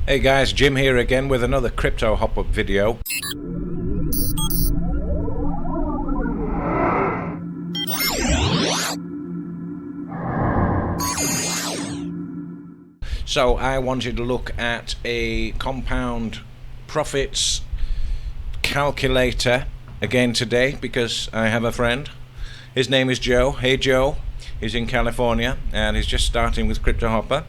Hey guys, Jim here again with another Cryptohopper video. So I wanted to look at a compound profits calculator again today because I have a friend. His name is Joe. Hey Joe, he's in California and he's just starting with Cryptohopper.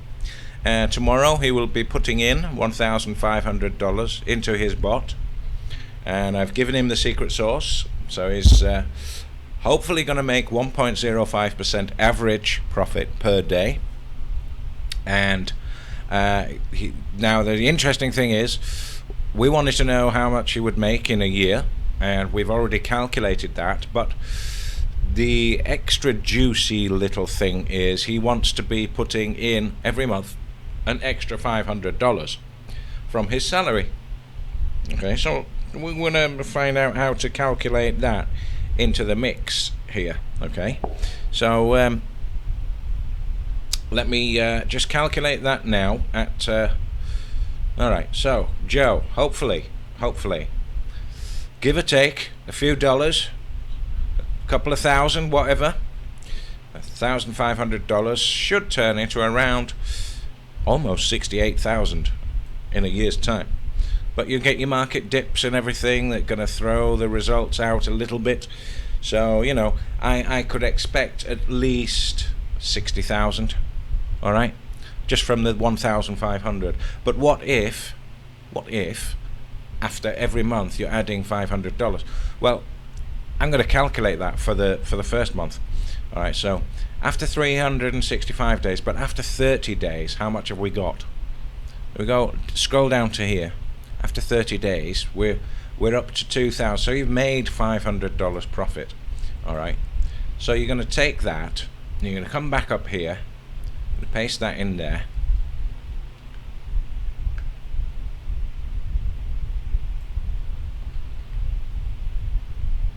Tomorrow he will be putting in $1,500 into his bot, and I've given him the secret sauce, so he's hopefully going to make 1.05% average profit per day. And now the interesting thing is, we wanted to know how much he would make in a year, and we've already calculated that, but the extra juicy little thing is he wants to be putting in every month an extra $500 from his salary. Okay, so we're going to find out how to calculate that into the mix here. Okay, so let me just calculate that now at alright, so Joe, hopefully give or take a few dollars, a couple of thousand, whatever, $1,500 should turn into around almost 68,000 in a year's time. But you get your market dips and everything that are going to throw the results out a little bit. So, you know, I could expect at least 60,000. All right, just from the 1,500. But what if after every month you're adding $500? Well, I'm going to calculate that for the first month. All right, so after 365 days, but after 30 days, how much have we got? We go scroll down to here. After 30 days, we're up to 2,000. So you've made $500 profit. All right, so you're going to take that, and you're going to come back up here, and paste that in there.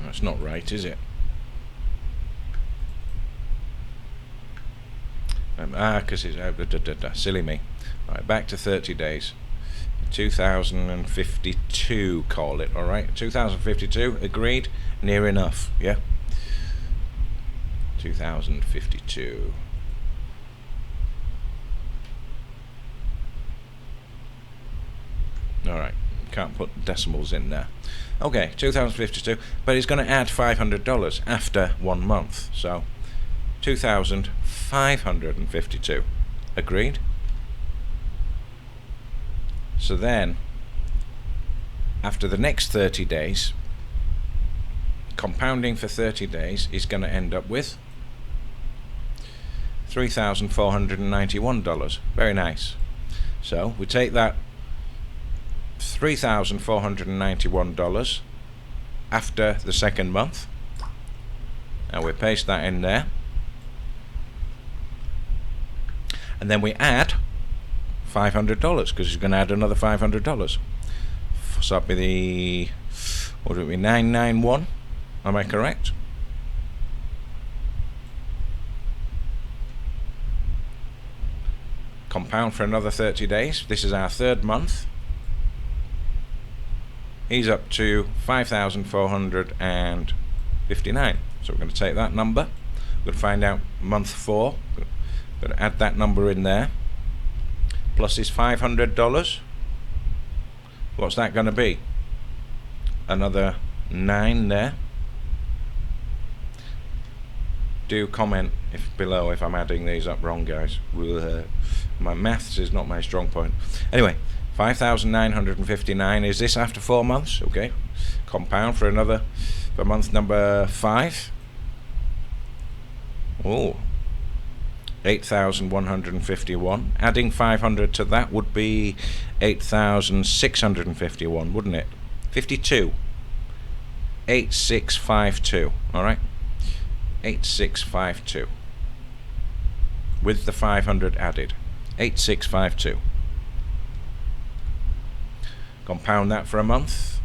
That's not right, is it? Because it's silly me. Alright, back to 30 days. 2052, call it. Alright, 2052, agreed? Near enough, yeah? 2052. Alright, can't put decimals in there. Okay, 2052, but he's going to add $500 after 1 month, so 2,552. Agreed? So then, after the next 30 days, compounding for 30 days, he's going to end up with $3,491. Very nice. So we take that $3,491 after the second month, and we paste that in there. And then we add $500 because he's going to add another $500. So that'd be the, what would it be, 991? Am I correct? Compound for another 30 days. This is our third month. He's up to 5,459. So we're going to take that number. We're going to find out month 4. Going to add that number in there, plus his $500. What's that going to be? Another 9 there. Do comment below if I'm adding these up wrong, guys. My maths is not my strong point. Anyway, 5,959. Is this after 4 months? Okay. Compound for month number 5. Oh. 8,151. Adding 500 to that would be 8,651, wouldn't it? 52. 8652. All right. 8652. With the 500 added. 8652. Compound that for a month.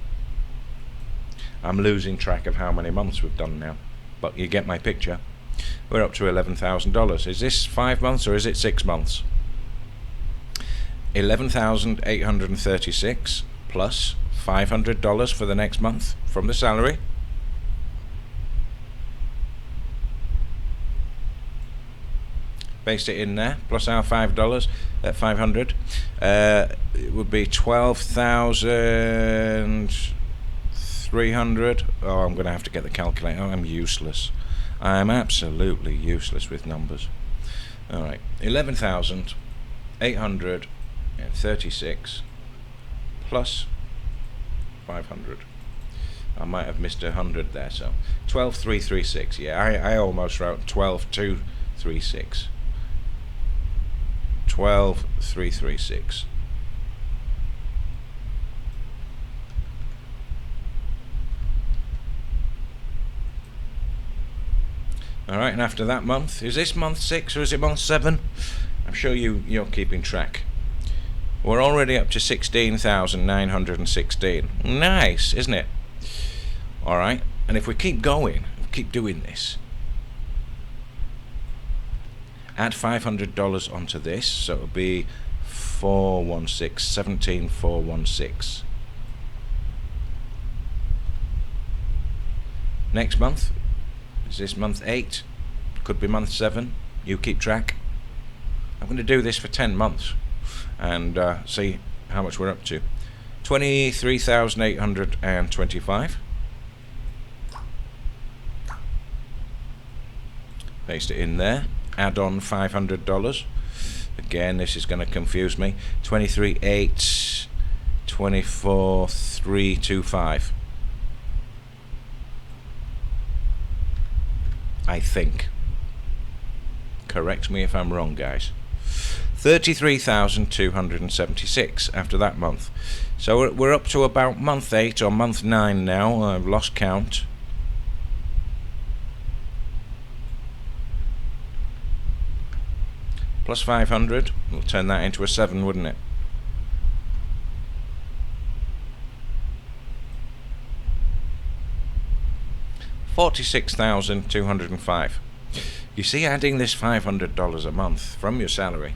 I'm losing track of how many months we've done now, but you get my picture. We're up to $11,000. Is this 5 months or is it 6 months? $11,836 plus $500 for the next month from the salary. Based it in there, plus our $5 at $500. It would be 12,300. Oh, I'm going to have to get the calculator. I'm useless. I'm absolutely useless with numbers. All right, 11,836 plus 500. I might have missed 100 there, so 12,336. Yeah, I almost wrote 12,236. 12,336. Alright, and after that month, is this month 6 or is it month 7? I'm sure you're keeping track. We're already up to 16,916. Nice, isn't it? Alright, and if we keep going, keep doing this, add $500 onto this, so it'll be 17,416. Next month, is this month 8? Could be month 7. You keep track. I'm going to do this for 10 months and see how much we're up to. 23,825. Paste it in there. Add on $500. Again, this is going to confuse me. 23,824,325. 24,325. I think. Correct me if I'm wrong, guys. 33,276 after that month. So we're up to about month 8 or month 9 now. I've lost count. Plus 500. We'll turn that into a 7, wouldn't it? $46,205. You see, adding this $500 a month from your salary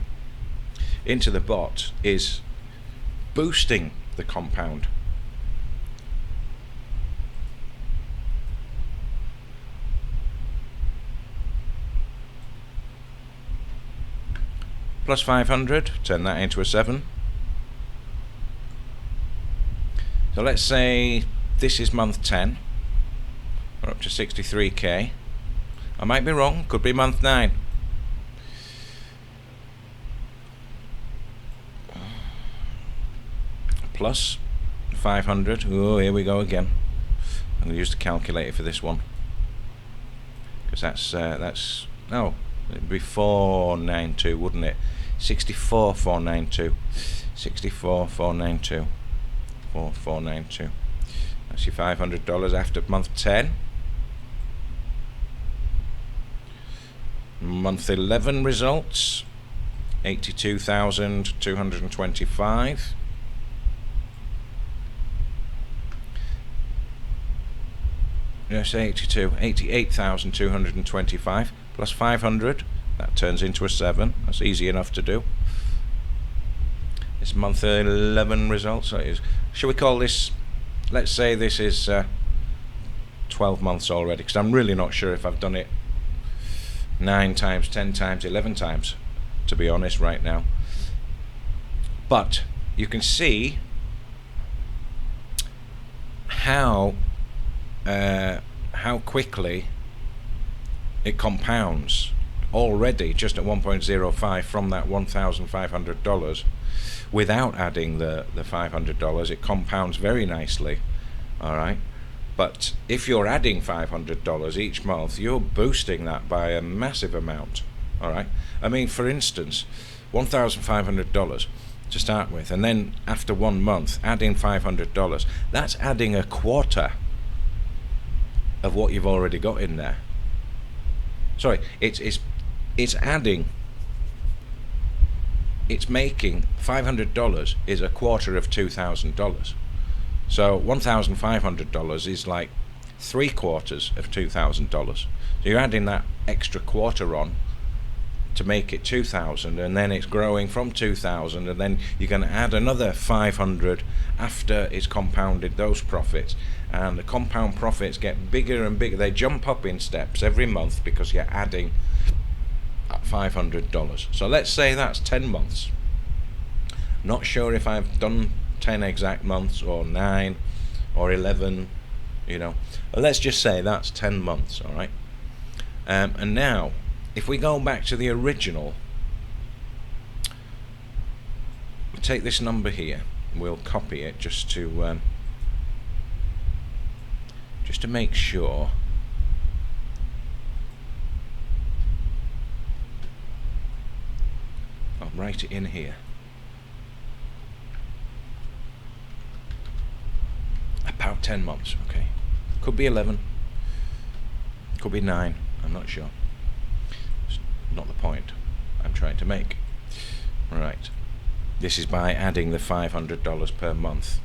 into the bot is boosting the compound. Plus 500, turn that into a 7. So let's say this is month 10. We're up to 63k. I might be wrong, could be month 9. Plus 500. Oh, here we go again. I'm going to use the calculator for this one, because that's no, it'd be 492, wouldn't it? 64,492. 64,492. 4,492. That's your $500 after month 10. Month 11 results, 82,225. Yes, 88,225 plus 500. That turns into a 7. That's easy enough to do. This month 11 results. Shall we call this? Let's say this is 12 months already, because I'm really not sure if I've done it 9 times, 10 times, 11 times, to be honest, right now. But you can see how quickly it compounds already, just at 1.05 from that $1,500. Without adding the $500, it compounds very nicely. All right. But if you're adding $500 each month, you're boosting that by a massive amount. All right. I mean, for instance, $1,500 to start with, and then after 1 month, adding $500. That's adding a quarter of what you've already got in there. Sorry, it's adding. It's making $500 is a quarter of $2,000. So $1,500 is like 3/4 of $2,000. So you're adding that extra quarter on to make it 2,000, and then it's growing from 2,000, and then you're going to add another 500 after it's compounded those profits. And the compound profits get bigger and bigger. They jump up in steps every month because you're adding $500. So let's say that's 10 months. Not sure if I've done 10 exact months or 9 or 11, you know. But let's just say that's 10 months, all right? And now, if we go back to the original, we'll take this number here, we'll copy it just to make sure. I'll write it in here. About 10 months, okay. Could be 11, could be 9, I'm not sure. It's not the point I'm trying to make. Right, this is by adding the $500 per month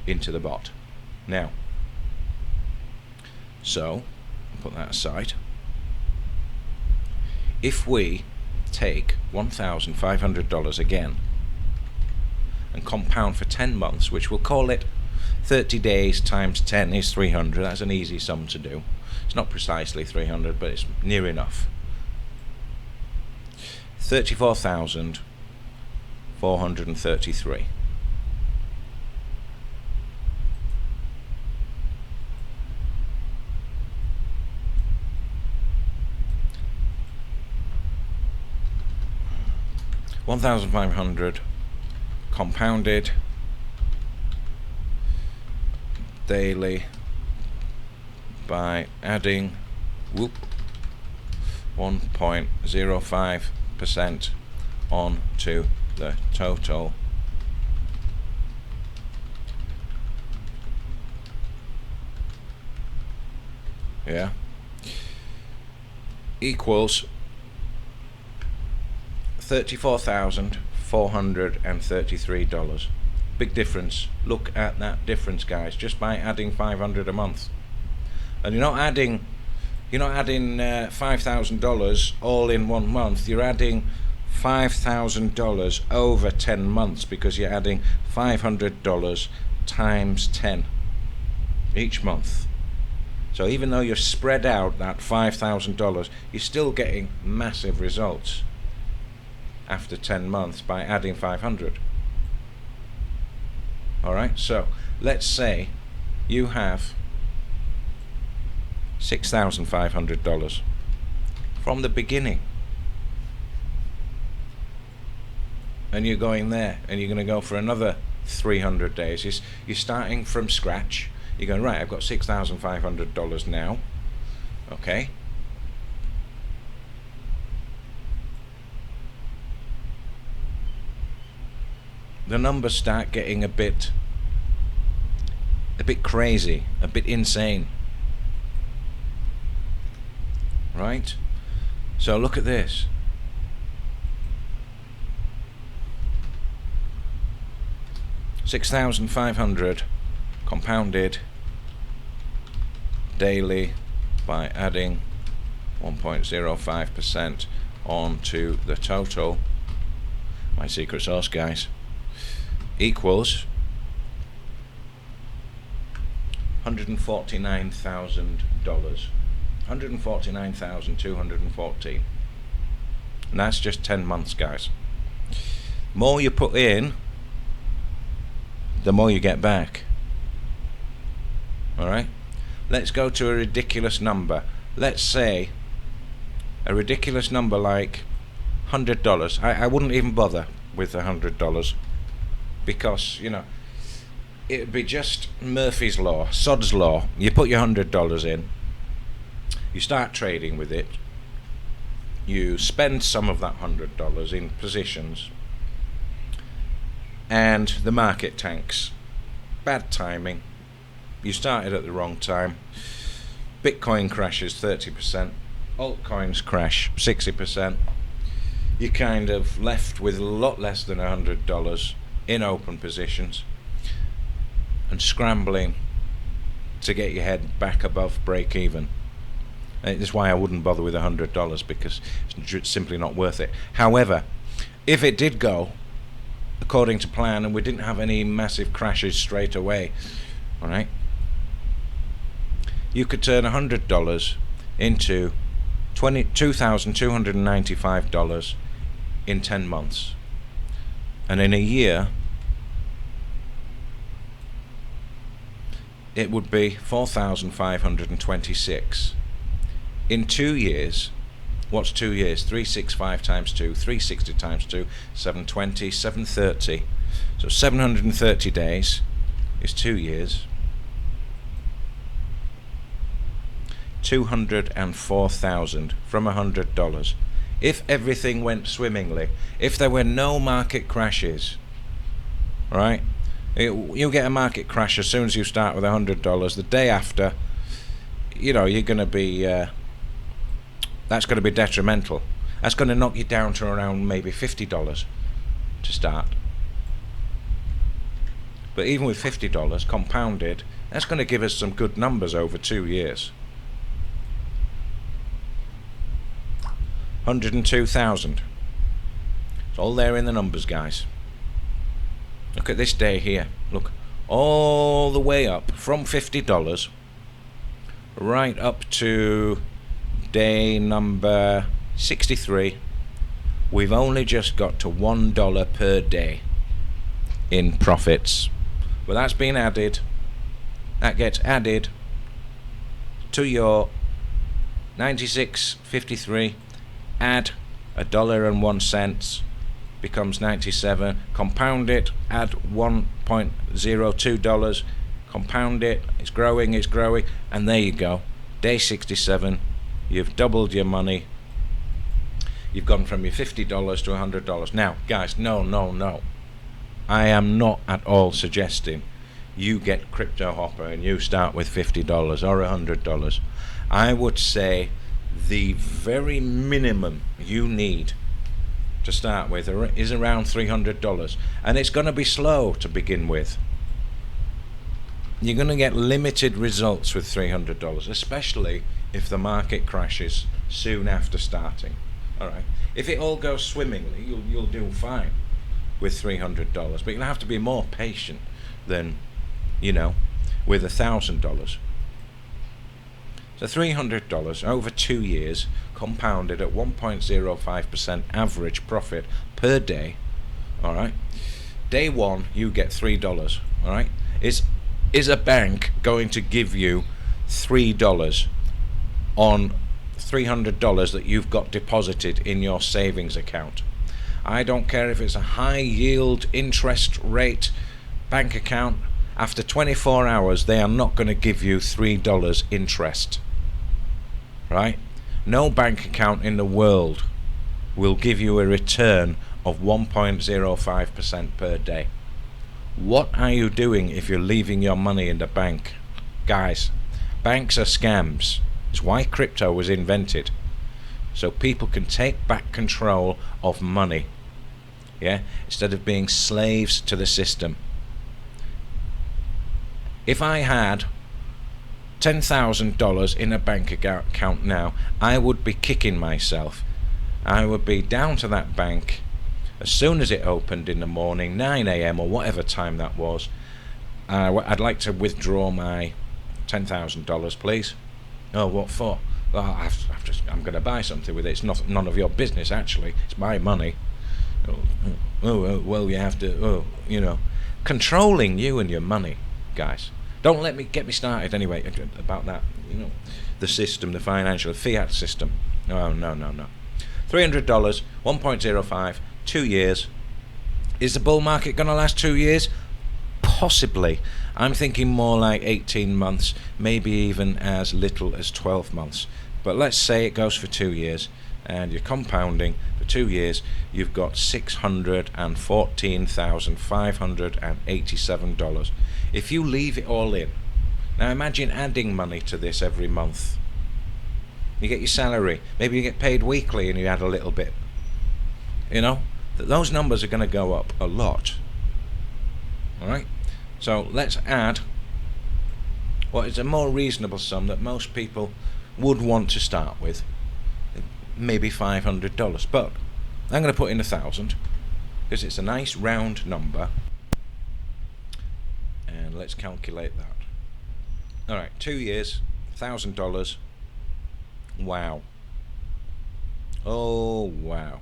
into the bot. Now, so put that aside. If we take $1,500 again and compound for 10 months, which we'll call it 30 days times 10 is 300. That's an easy sum to do. It's not precisely 300, but it's near enough. 34,433. $1,500 compounded daily by adding 1.05% on to the total equals $34,433. Big difference. Look at that difference, guys, just by adding 500 a month. And you're not adding $5,000 all in 1 month. You're adding $5,000 over 10 months because you're adding $500 times 10 each month. So even though you're spread out that $5,000, you're still getting massive results after 10 months by adding 500. Alright, so let's say you have $6,500 from the beginning, and you're going there and you're going to go for another 300 days. You're starting from scratch. You're going, right, I've got $6,500 now. Okay, the numbers start getting a bit crazy, a bit insane, right? So look at this. $6,500 compounded daily by adding 1.05% onto the total, my secret sauce, guys, equals $149,000, $149,214, and that's just 10 months, guys. More you put in, the more you get back. Alright, let's go to a ridiculous number. Let's say a ridiculous number like $100. I wouldn't even bother with $100, because, you know, it'd be just Murphy's Law, Sod's Law. You put your $100 in, you start trading with it, you spend some of that $100 in positions, and the market tanks. Bad timing. You started at the wrong time. Bitcoin crashes 30%, altcoins crash 60%. You're kind of left with a lot less than $100 in open positions and scrambling to get your head back above break even. That's why I wouldn't bother with $100, because it's simply not worth it. However, if it did go according to plan and we didn't have any massive crashes straight away, all right, you could turn $100 into $2,295 in 10 months, and in a year it would be 4,526. In 2 years, what's 2 years? 365 times 2, 360 times 2, 720, 730. So 730 days is 2 years. 204,000 from $100. If everything went swimmingly, if there were no market crashes, right? You get a market crash as soon as you start with $100. The day after, you're going to be that's going to be detrimental. That's going to knock you down to around maybe $50 to start. But even with $50 compounded, that's going to give us some good numbers over 2 years. 102,000. It's all there in the numbers, guys. Look at this day here. Look, all the way up from $50 right up to day number 63. We've only just got to $1 per day in profits. But that's been added. That gets added to your 96.53. Add $1.01, becomes 97. Compound it, add $1.02, compound it, it's growing, and there you go. Day 67, you've doubled your money. You've gone from your $50 to $100. Now, guys, no. I am not at all suggesting you get Cryptohopper and you start with $50 or $100. I would say the very minimum you need to start with is around $300, and it's going to be slow to begin with. You're going to get limited results with $300, especially if the market crashes soon after starting. All right, if it all goes swimmingly, you'll do fine with $300, but you'll have to be more patient than with $1,000. So $300 over 2 years, compounded at 1.05% average profit per day. All right. Day one, you get $3. All right. Is a bank going to give you $3 on $300 that you've got deposited in your savings account? I don't care if it's a high yield interest rate bank account. After 24 hours, they are not going to give you $3 interest. Right? No bank account in the world will give you a return of 1.05% per day. What are you doing if you're leaving your money in the bank? Guys, banks are scams. It's why crypto was invented. So people can take back control of money. Yeah? Instead of being slaves to the system. If I had $10,000 in a bank account now, I would be kicking myself. I would be down to that bank as soon as it opened in the morning, 9 a.m. or whatever time that was. I'd like to withdraw my $10,000, please. Oh, what for? Oh, I'm going to buy something with it. It's none of your business, actually. It's my money. Oh, well, you have to. Controlling you and your money, guys. Don't get me started anyway about that. The system, the financial fiat system. No. $300, 1.05, 2 years. Is the bull market going to last 2 years? Possibly. I'm thinking more like 18 months, maybe even as little as 12 months. But let's say it goes for 2 years, and you're compounding for 2 years. You've got $614,587. If you leave it all in, now imagine adding money to this every month. You get your salary, maybe you get paid weekly and you add a little bit. Those numbers are going to go up a lot. Alright, so let's add what is a more reasonable sum that most people would want to start with maybe $500, but I'm going to put in 1,000 because it's a nice round number, and let's calculate that. All right, 2 years, $1,000. Wow. Oh wow.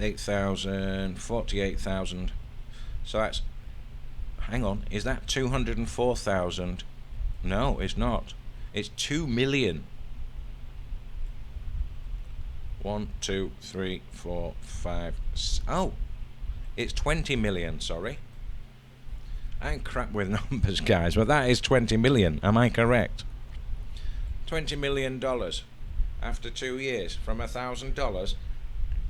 8,000, 48,000. So that's, hang on, is that 204,000? No, it's not. It's 2 million. 1, 2, 3, 4, 5. Oh, it's 20 million, sorry. I ain't crap with numbers, guys, but that is 20 million. Am I correct? $20 million after 2 years from $1,000.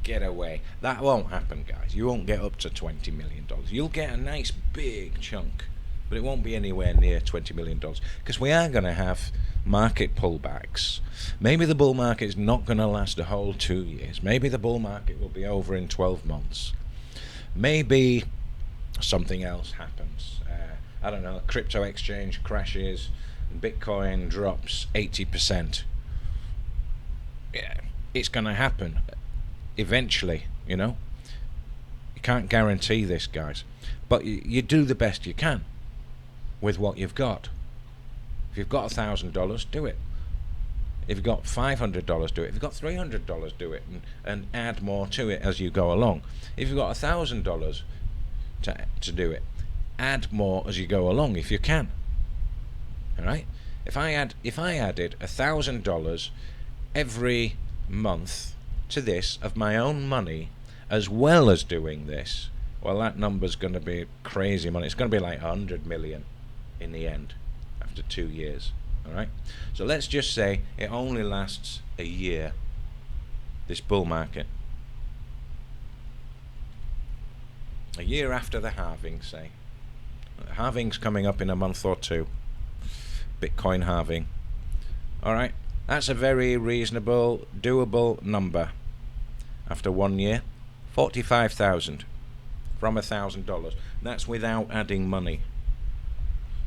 Get away. That won't happen, guys. You won't get up to $20 million. You'll get a nice big chunk, but it won't be anywhere near $20 million because we are going to have market pullbacks. Maybe the bull market is not going to last a whole 2 years. Maybe the bull market will be over in 12 months. Maybe something else happens. I don't know, a crypto exchange crashes, Bitcoin drops 80%. Yeah, it's going to happen eventually, you know. You can't guarantee this, guys, but you do the best you can with what you've got. If you've got $1,000, do it. If you've got $500, do it. If you've got $300, do it, and add more to it as you go along. If you've got $1,000 to do it, add more as you go along if you can. All right. If I added $1,000 every month to this of my own money, as well as doing this, well, that number's going to be crazy money. It's going to be like 100 million in the end after 2 years. All right. So let's just say it only lasts a year, this bull market. A year after the halving, say. The halving's coming up in a month or two. Bitcoin halving. All right. That's a very reasonable, doable number. After 1 year, 45,000 from $1,000. That's without adding money.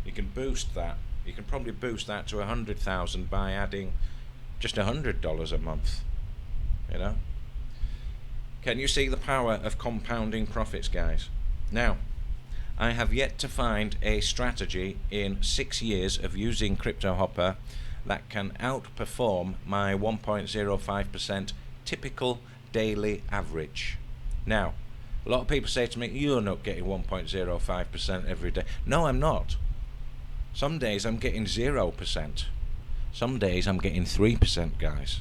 You can boost that. You can probably boost that to 100,000 by adding just $100 a month. You know. Can you see the power of compounding profits, guys? Now, I have yet to find a strategy in 6 years of using Cryptohopper that can outperform my 1.05% typical daily average. Now, a lot of people say to me, you're not getting 1.05% every day. No, I'm not. Some days I'm getting 0%. Some days I'm getting 3%, guys.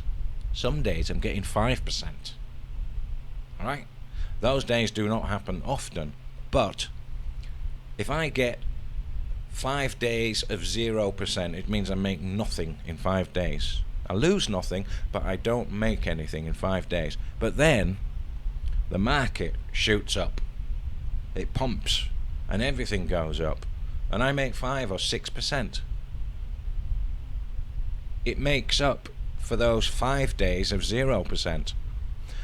Some days I'm getting 5%. Alright? Those days do not happen often, but if I get 5 days of 0%, it means I make nothing in 5 days. I lose nothing, but I don't make anything in 5 days. But then the market shoots up. It pumps and everything goes up, and I make 5 or 6%. It makes up for those 5 days of 0%.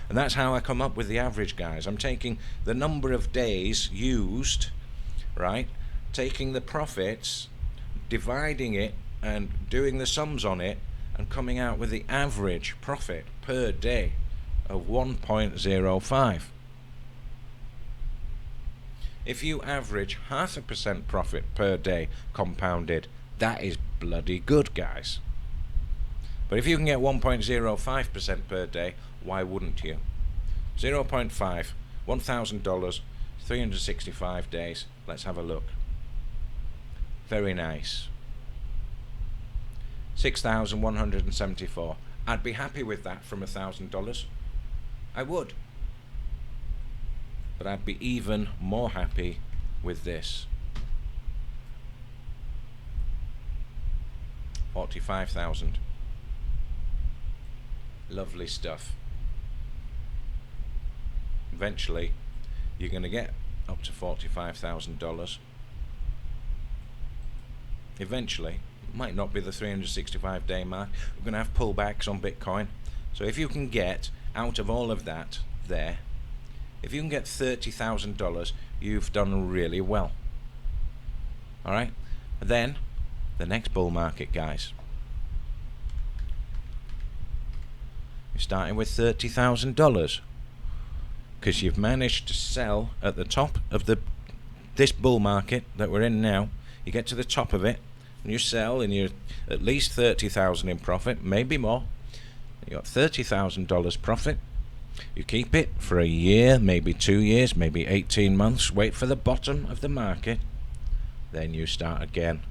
And that's how I come up with the average, guys. I'm taking the number of days used, right? Taking the profits, dividing it, and doing the sums on it, and coming out with the average profit per day of 1.05. If you average 0.5% profit per day compounded, that is bloody good, guys. But if you can get 1.05% per day, why wouldn't you? 0.5, $1,000, 365 days. Let's have a look. Very nice. 6,174. I'd be happy with that from $1,000. I would. But I'd be even more happy with this. 45,000. Lovely stuff. Eventually, you're going to get up to $45,000. Eventually, it might not be the 365-day mark. We're going to have pullbacks on Bitcoin. So if you can get out of all of that there, if you can get $30,000, you've done really well. All right. Then, the next bull market, guys. You're starting with $30,000 because you've managed to sell at the top of this bull market that we're in now. You get to the top of it and you sell, and you're at least 30,000 in profit, maybe more. You got $30,000 profit. You keep it for a year, maybe 2 years, maybe 18 months. Wait for the bottom of the market. Then you start again.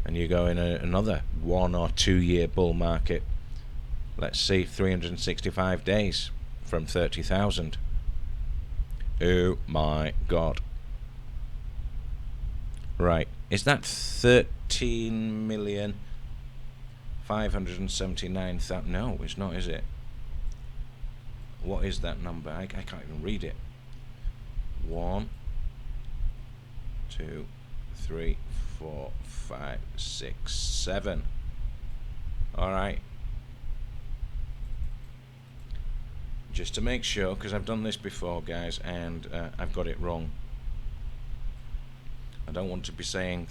And you go in another 1 or 2 year bull market. Let's see, 365 days from 30,000. Oh my God. Right, is that 13,579,000? No, it's not, is it? What is that number? I can't even read it. 1, 2, 3, 4, 5, 6, 7. Alright. Just to make sure, because I've done this before, guys, and I've got it wrong. I don't want to be saying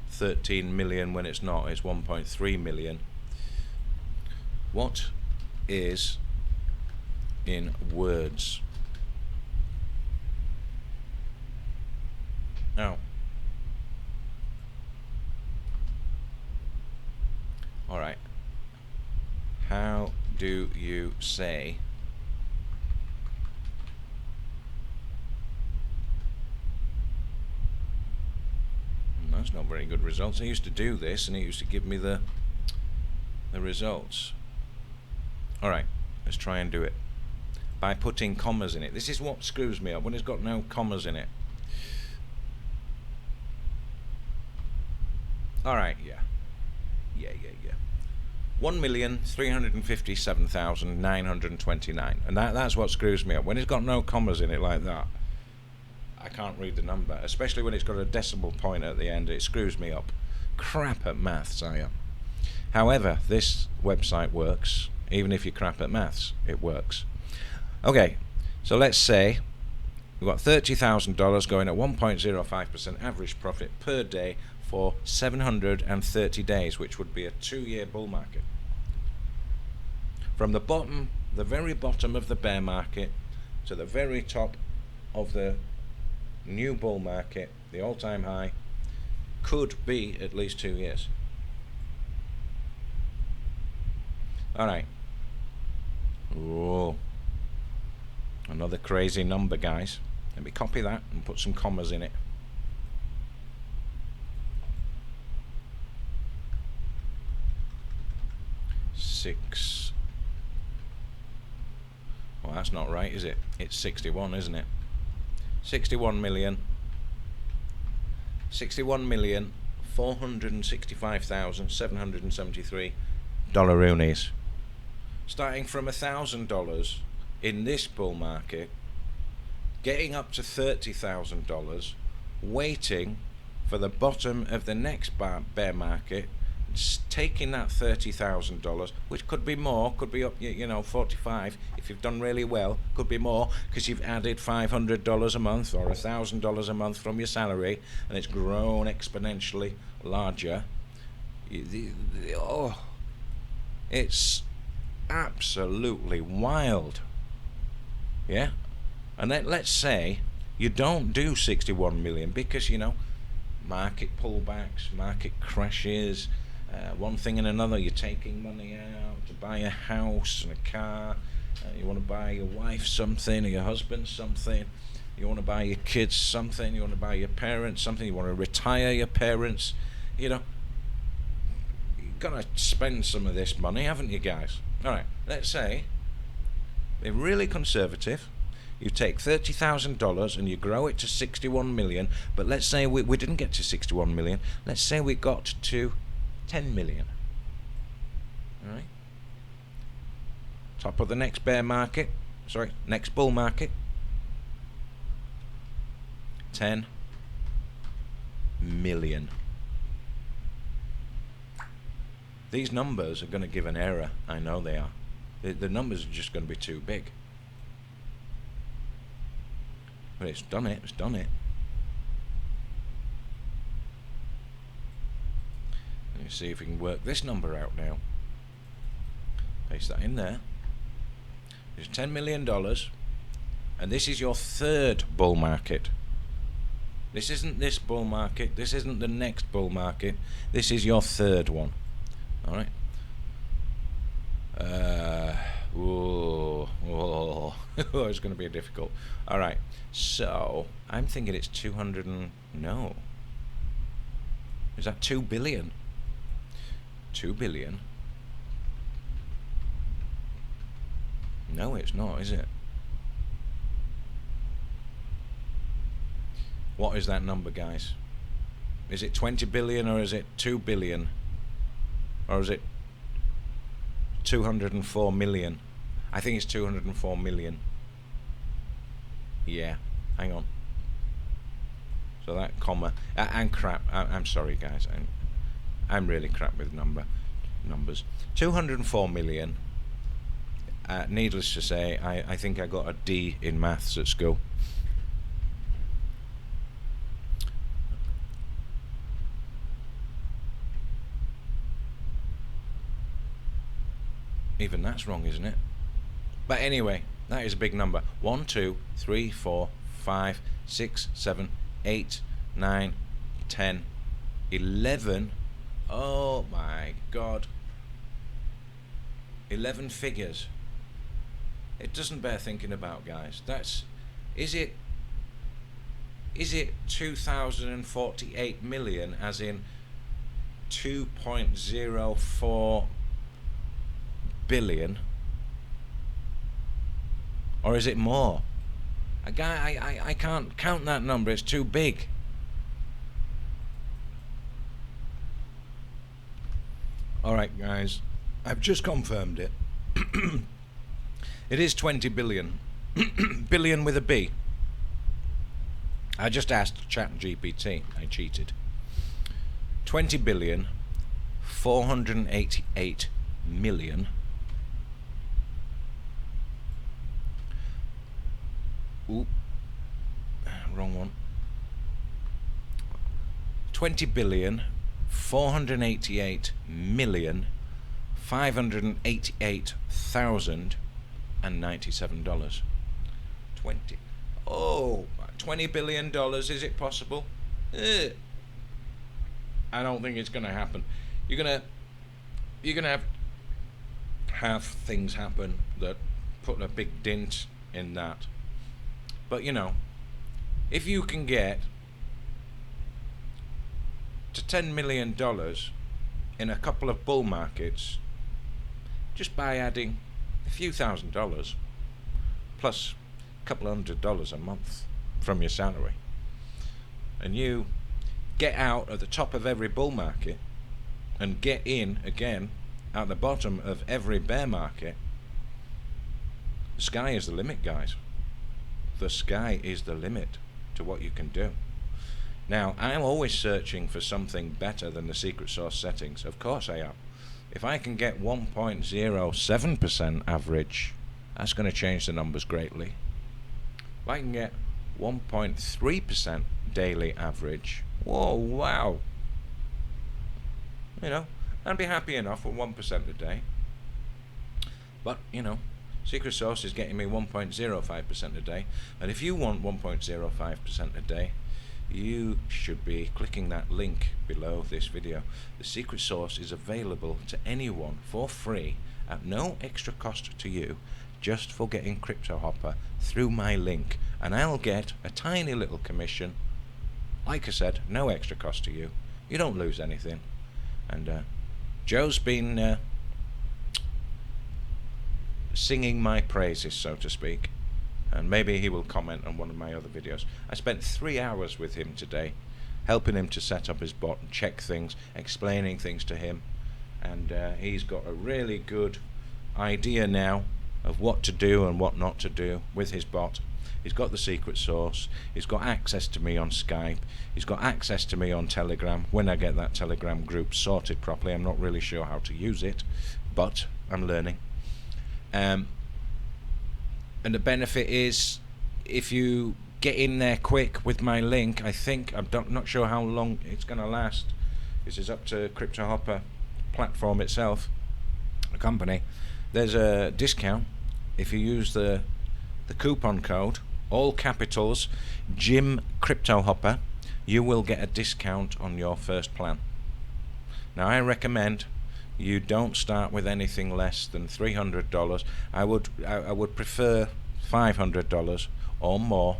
13 million when it's not. It's 1.3 million. What is in words? Now, alright, how do you say that's not very good results. I used to do this and it used to give me the results. Alright, let's try and do it by putting commas in it. This is what screws me up, when it's got no commas in it. Alright, yeah. 1,357,929, and that's what screws me up. When it's got no commas in it like that, I can't read the number, especially when it's got a decimal point at the end. It screws me up. Crap at maths, I am. However, this website works. Even if you're crap at maths, it works. Okay, so let's say we've got $30,000 going at 1.05% average profit per day for 730 days, which would be a 2-year bull market. From the bottom, the very bottom of the bear market, to the very top of the new bull market, the all-time high, could be at least 2 years. Alright. Oh, another crazy number, guys. Let me copy that and put some commas in it. Six. Well, that's not right, is it? It's 61, isn't it? 61,465,773 dollaroonies. Starting from $1,000 in this bull market, getting up to $30,000, waiting for the bottom of the next bear market, taking that $30,000, which could be more, could be up, 45 if you've done really well, could be more because you've added $500 a month or $1,000 a month from your salary, and it's grown exponentially larger. It's absolutely wild. Yeah, and then let's say you don't do 61 million because market pullbacks, market crashes, one thing and another. You're taking money out to buy a house and a car. You want to buy your wife something, or your husband something. You want to buy your kids something. You want to buy your parents something. You want to retire your parents. You've got to spend some of this money, haven't you, guys? All right, let's say they're really conservative. You take $30,000 and you grow it to 61 million. But let's say we didn't get to 61 million. Let's say we got to 10 million. All right. Top of the next next bull market. 10 million. These numbers are going to give an error. I know they are. The numbers are just going to be too big. But it's done it. It's done it. Let me see if we can work this number out now. Paste that in there. There's $10 million, and this is your third bull market. This isn't this bull market. This isn't the next bull market. This is your third one. All right. It's going to be difficult. All right. So I'm thinking it's 200 and no. Is that 2 billion? 2 billion. No, it's not, is it? What is that number, guys? Is it 20 billion or is it 2 billion? Or is it 204 million? I think it's 204 million. Yeah, hang on. So that comma and crap. I'm sorry, guys. I'm really crap with numbers. 204 million. Needless to say, I think I got a D in maths at school. Even that's wrong, isn't it? But anyway, that is a big number. 1, 2, 3, 4, 5, 6, 7, 8, 9, 10, 11. Oh my God. 11 figures. It doesn't bear thinking about, guys. Is it 2048 million, as in 2.04 billion, or is it more? I can't count that number. It's too big. All right, guys, I've just confirmed it. It is 20 billion. Billion with a B. I just asked ChatGPT. I cheated. 20 billion 488 million wrong one. 20 billion 488 million $588,097. $20 billion. Is it possible? I don't think it's going to happen. You're gonna have things happen that put a big dent in that. But you know, if you can get to $10 million in a couple of bull markets just by adding a few $1,000s plus a couple of $100 a month from your salary, and you get out at the top of every bull market and get in again at the bottom of every bear market, the sky is the limit, guys. The sky is the limit to what you can do. Now, I'm always searching for something better than the secret sauce settings. Of course I am. If I can get 1.07% average, that's going to change the numbers greatly. If I can get 1.3% daily average, whoa, wow. You know, I'd be happy enough with 1% a day. But, you know, secret sauce is getting me 1.05% a day. And if you want 1.05% a day, you should be clicking that link below this video. The secret sauce is available to anyone for free at no extra cost to you, just for getting Cryptohopper through my link, and I'll get a tiny little commission. Like I said, no extra cost to you. You don't lose anything. And Joe's been singing my praises, so to speak, and maybe he will comment on one of my other videos. I spent 3 hours with him today, helping him to set up his bot and check things, explaining things to him, and he's got a really good idea now of what to do and what not to do with his bot. He's got the secret sauce, he's got access to me on Skype, he's got access to me on Telegram. When I get that Telegram group sorted properly, I'm not really sure how to use it, but I'm learning. And the benefit is, if you get in there quick with my link, I think, I'm not sure how long it's going to last. This is up to Cryptohopper platform itself, the company. there's a discount if you use the coupon code, all capitals, Jim Cryptohopper. You will get a discount on your first plan. Now I recommend you don't start with anything less than $300. I would prefer $500 or more.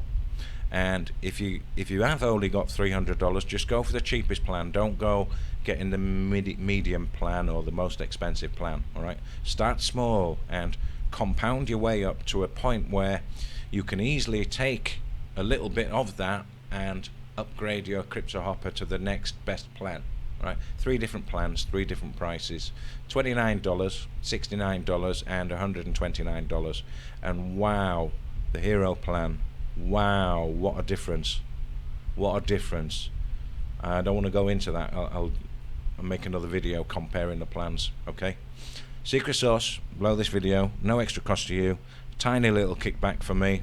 And if you have only got $300, just go for the cheapest plan. Don't go getting the medium plan or the most expensive plan. All right, start small and compound your way up to a point where you can easily take a little bit of that and upgrade your Cryptohopper to the next best plan. Right, 3 different plans, 3 different prices, $29, $69, and $129. And wow, the hero plan. Wow, what a difference. What a difference. I don't want to go into that. I'll make another video comparing the plans. Okay, secret sauce below this video, no extra cost to you, tiny little kickback for me.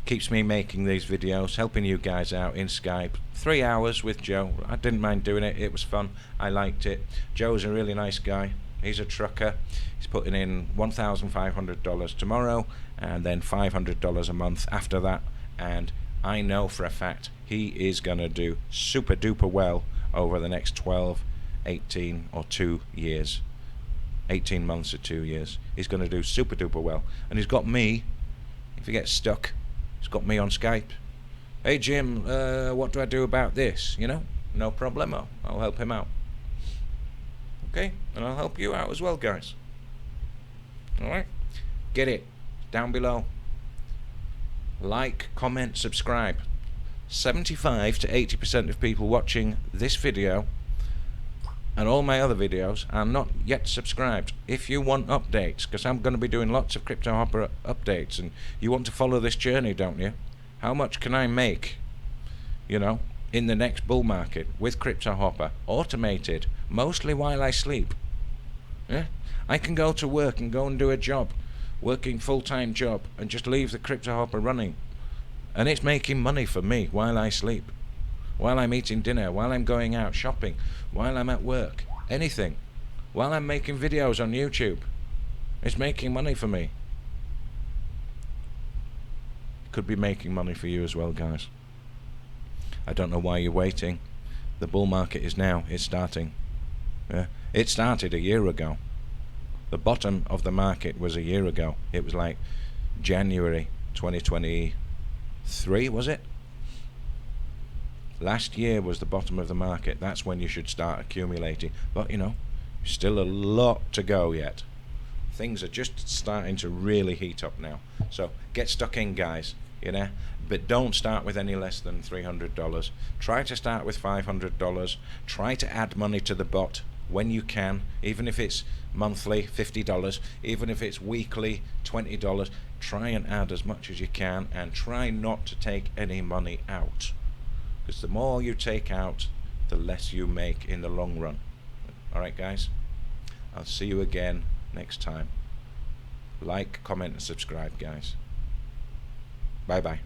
Keeps me making these videos, helping you guys out in Skype. 3 hours with Joe. I didn't mind doing it. It was fun. I liked it. Joe's a really nice guy. He's a trucker. He's putting in $1,500 tomorrow and then $500 a month after that. And I know for a fact he is going to do super duper well over the next 12, 18 or 2 years. 18 months or 2 years. He's going to do super duper well. And he's got me, if he gets stuck, he's got me on Skype. Hey Jim, what do I do about this? You know, no problemo. I'll help him out. Okay, and I'll help you out as well, guys. Alright, get it down below. Like, comment, subscribe. 75 to 80% of people watching this video and all my other videos are not yet subscribed. If you want updates, because I'm going to be doing lots of Cryptohopper updates, and you want to follow this journey, don't you? How much can I make, you know, in the next bull market with Cryptohopper, automated, mostly while I sleep? Yeah, I can go to work and go and do a job, working full-time job, and just leave the Cryptohopper running, and it's making money for me while I sleep, while I'm eating dinner, while I'm going out shopping, while I'm at work, anything, while I'm making videos on YouTube. It's making money for me. Could be making money for you as well, guys. I don't know why you're waiting. The bull market is now. It's starting. Yeah. It started a year ago. The bottom of the market was a year ago. It was like January 2023, was it? Last year was the bottom of the market. That's when you should start accumulating. But you know, still a lot to go yet. Things are just starting to really heat up now. So get stuck in, guys, you know, but don't start with any less than $300. Try to start with $500. Try to add money to the bot when you can, even if it's monthly, $50, even if it's weekly, $20. Try and add as much as you can, and try not to take any money out, because the more you take out, the less you make in the long run. Alright, guys, I'll see you again next time. Like, comment and subscribe, guys. Bye bye.